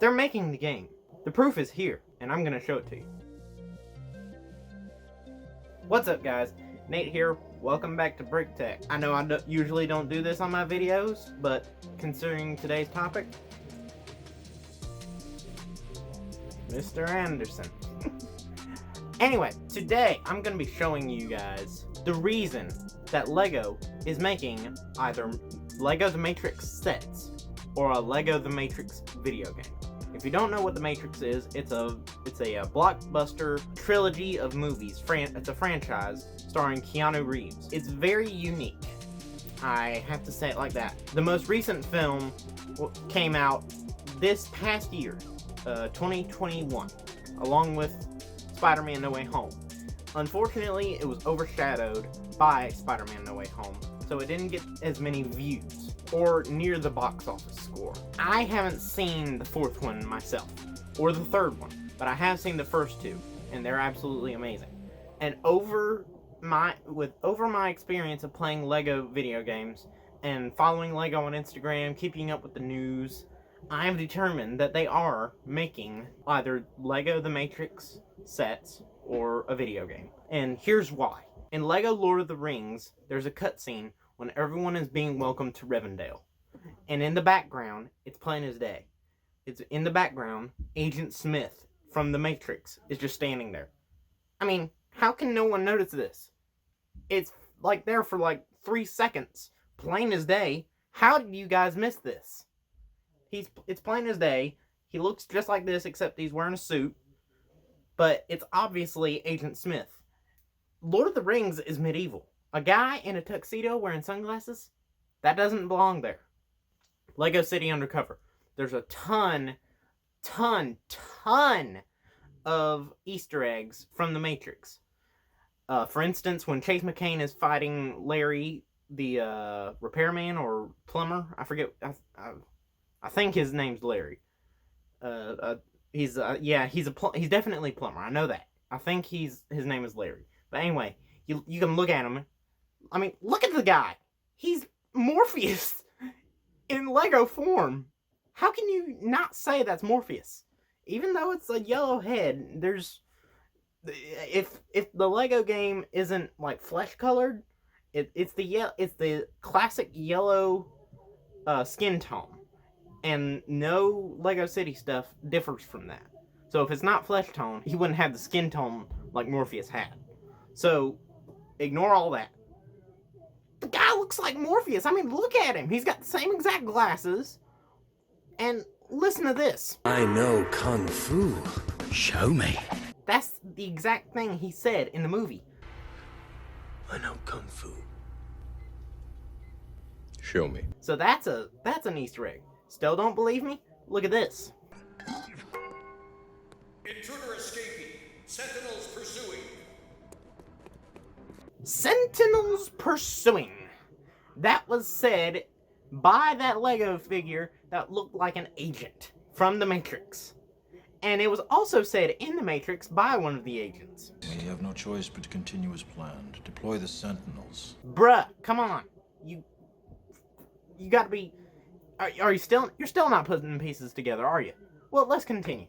They're making the game. The proof is here, and I'm gonna show it to you. What's up, guys? Nate here. Welcome back to Brick Tech. I know I usually don't do this on my videos, but considering today's topic, Mr. Anderson. Anyway, today I'm going to be showing you guys the reason that LEGO is making either LEGO The Matrix sets or a LEGO The Matrix video game. If you don't know what The Matrix is, it's a blockbuster trilogy of movies. It's a franchise starring Keanu Reeves. It's very unique. I have to say it like that. The most recent film came out this past year, 2021, along with Spider-Man No Way Home. Unfortunately, it was overshadowed by Spider-Man No Way Home, so it didn't get as many views or near the box office score. I haven't seen the fourth one myself, or the third one, but I have seen the first two, and they're absolutely amazing. And over my experience of playing LEGO video games and following LEGO on Instagram, keeping up with the news, I have determined that they are making either LEGO The Matrix sets or a video game. And here's why. In LEGO Lord of the Rings, there's a cutscene when everyone is being welcomed to Rivendell. And in the background, it's plain as day. It's in the background, Agent Smith from The Matrix is just standing there. I mean, how can no one notice this? It's like there for like 3 seconds. Plain as day. How did you guys miss this? It's plain as day. He looks just like this, except he's wearing a suit. But it's obviously Agent Smith. Lord of the Rings is medieval. A guy in a tuxedo wearing sunglasses? That doesn't belong there. LEGO City Undercover. There's a ton of Easter eggs from The Matrix. For instance, when Chase McCain is fighting Larry, the repairman or plumber, I forget. I think his name's Larry. He's definitely plumber. I know that. I think his name is Larry. But anyway, you can look at him. I mean, look at the guy. He's Morpheus in LEGO form. How can you not say that's Morpheus? Even though it's a yellow head, if the LEGO game isn't like flesh colored, it's the classic yellow skin tone. And no LEGO City stuff differs from that. So if it's not flesh tone, he wouldn't have the skin tone like Morpheus had. So, ignore all that. The guy looks like Morpheus. I mean, look at him. He's got the same exact glasses. And listen to this. I know Kung Fu. Show me. That's the exact thing he said in the movie. I know Kung Fu. Show me. So that's an Easter egg. Still don't believe me? Look at this. Intruder escaping. Sentinels pursuing. Sentinels pursuing. That was said by that LEGO figure that looked like an agent from The Matrix. And it was also said in The Matrix by one of the agents. We have no choice but to continue as planned. Deploy the Sentinels. Bruh, come on. You gotta be... Are you still... You're still not putting the pieces together, are you? Well, let's continue.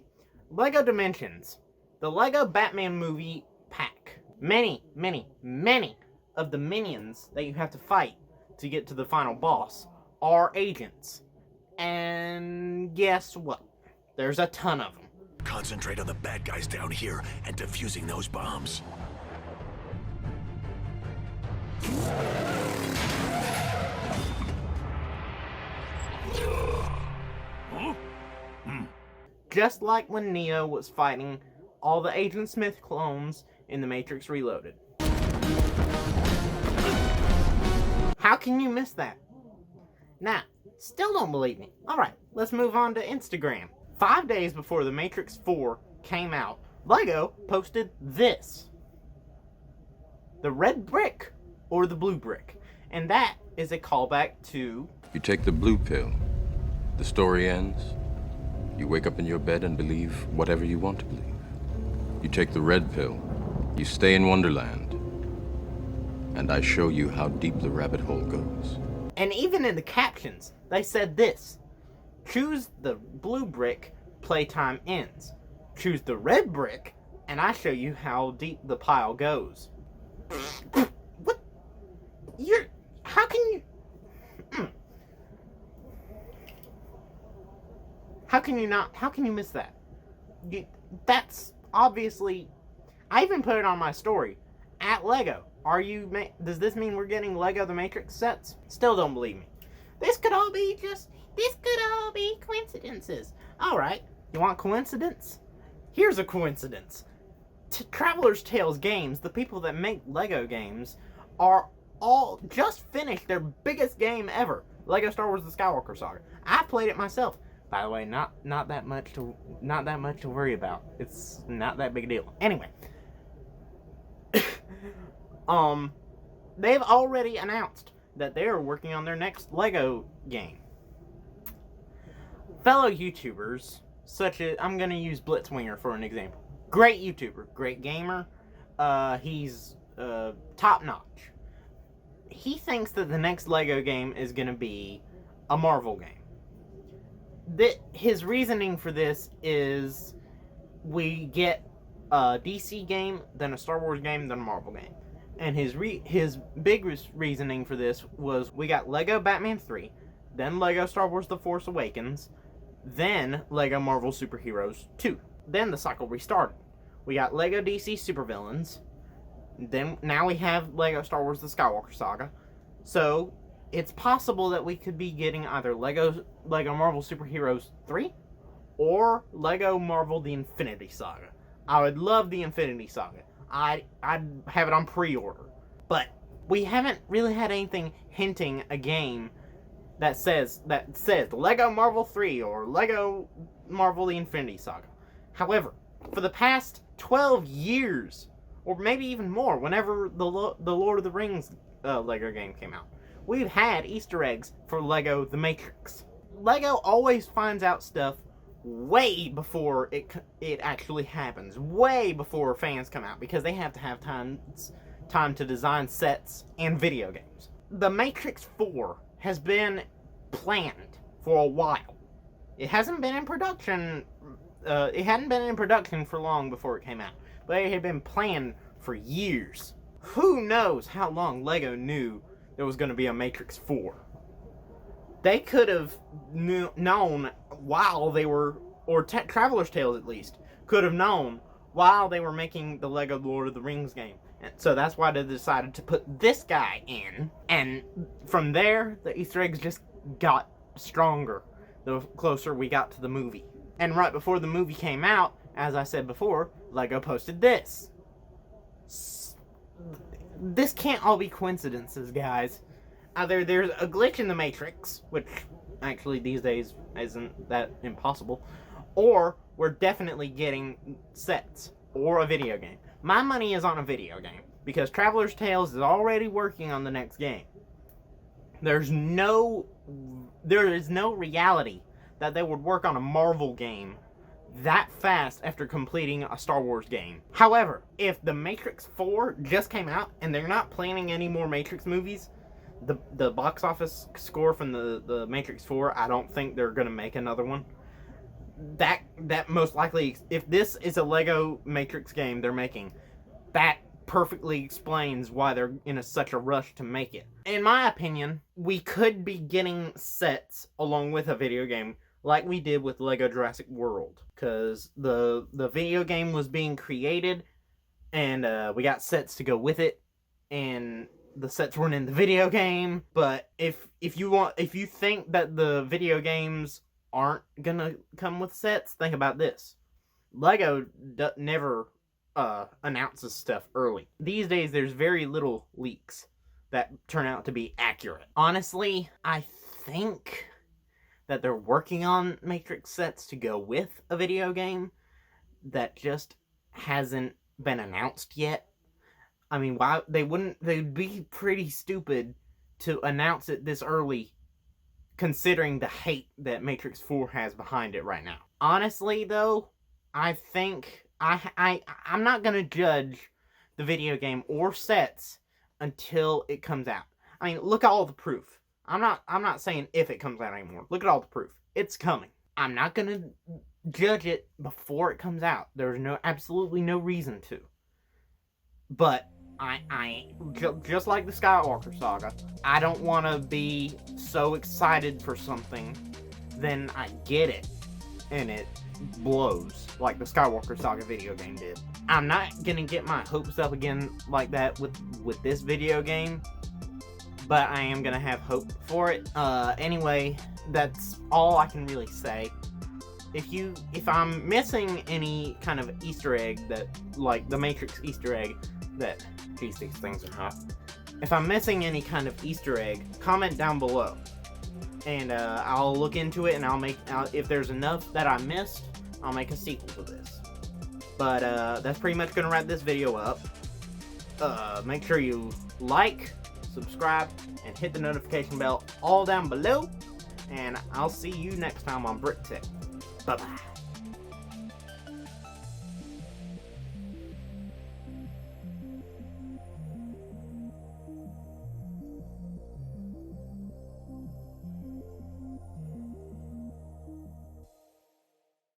LEGO Dimensions. The LEGO Batman movie pack. Many of the minions that you have to fight to get to the final boss are agents. And guess what? There's a ton of them. Concentrate on the bad guys down here and defusing those bombs. Just like when Neo was fighting all the Agent Smith clones in The Matrix Reloaded. How can you miss that? Now, still don't believe me. Alright, let's move on to Instagram. 5 days before The Matrix 4 came out, LEGO posted this. The red brick or the blue brick. And that is a callback to... You take the blue pill. The story ends. You wake up in your bed and believe whatever you want to believe. You take the red pill. You stay in Wonderland. And I show you how deep the rabbit hole goes. And even in the captions, they said this. Choose the blue brick playtime ends. Choose the red brick, and I show you how deep the pile goes. What? How can you... How can you miss that? That's obviously... I even put it on my story. At Lego. Does this mean we're getting Lego The Matrix sets? Still don't believe me. This could all be coincidences. Alright, you want coincidence? Here's a coincidence. Traveler's Tales Games, the people that make Lego games, are all just finished their biggest game ever. Lego Star Wars The Skywalker Saga. I played it myself. By the way, not that much to worry about. It's not that big a deal. Anyway. They've already announced that they are working on their next Lego game. Fellow YouTubers, such as, I'm gonna use Blitzwinger for an example. Great YouTuber, great gamer. He's top notch. He thinks that the next Lego game is gonna be a Marvel game. His reasoning for this is we get a DC game, then a Star Wars game, then a Marvel game. And his big reasoning for this was we got Lego Batman 3, then Lego Star Wars The Force Awakens, then Lego Marvel Superheroes 2. Then the cycle restarted. We got Lego DC Supervillains, then now we have Lego Star Wars The Skywalker Saga. So it's possible that we could be getting either Lego Marvel Superheroes 3 or Lego Marvel The Infinity Saga. I would love the Infinity Saga. I'd have it on pre-order. But we haven't really had anything hinting a game that says Lego Marvel 3 or Lego Marvel The Infinity Saga. However, for the past 12 years, or maybe even more, whenever the Lord of the Rings Lego game came out, we've had Easter eggs for Lego The Matrix. Lego always finds out stuff way before it actually happens, way before fans come out, because they have to have time to design sets and video games. The Matrix 4 has been planned for a while. It hasn't been in production. It hadn't been in production for long before it came out, but it had been planned for years. Who knows how long Lego knew there was going to be a Matrix 4? They could have known while they were, or Traveler's Tales at least, could have known while they were making the Lego Lord of the Rings game. And so that's why they decided to put this guy in. And from there, the Easter eggs just got stronger the closer we got to the movie. And right before the movie came out, as I said before, Lego posted this. This can't all be coincidences, guys. Either there's a glitch in the Matrix, which actually these days isn't that impossible, or we're definitely getting sets or a video game. My money is on a video game, because Traveler's Tales is already working on the next game. There is no reality that they would work on a Marvel game that fast after completing a Star Wars game. However, if the Matrix 4 just came out and they're not planning any more Matrix movies, the box office score from the Matrix 4, I don't think they're going to make another one. That most likely, if this is a Lego Matrix game they're making, that perfectly explains why they're in such a rush to make it. In my opinion, we could be getting sets along with a video game like we did with Lego Jurassic World, because the video game was being created and we got sets to go with it, and the sets weren't in the video game. But if you think that the video games aren't gonna come with sets, think about this. Lego never announces stuff early. These days there's very little leaks that turn out to be accurate. Honestly, I think that they're working on Matrix sets to go with a video game that just hasn't been announced yet. I mean, why they'd be pretty stupid to announce it this early, considering the hate that Matrix 4 has behind it right now. Honestly, though, I think I'm not gonna judge the video game or sets until it comes out. I mean, look at all the proof. I'm not saying if it comes out anymore. Look at all the proof. It's coming. I'm not gonna judge it before it comes out. There's absolutely no reason to. But just like the Skywalker saga, I don't want to be so excited for something, then I get it, and it blows like the Skywalker saga video game did. I'm not gonna get my hopes up again like that with this video game, but I am gonna have hope for it. Anyway, that's all I can really say. If I'm missing any kind of Easter egg that, like the Matrix Easter egg that, geez, these things are hot. If I'm missing any kind of Easter egg, comment down below, and I'll look into it, and if there's enough that I missed, I'll make a sequel to this. But that's pretty much gonna wrap this video up. Make sure you like, subscribe, and hit the notification bell all down below, and I'll see you next time on Brick Tech. Bye bye.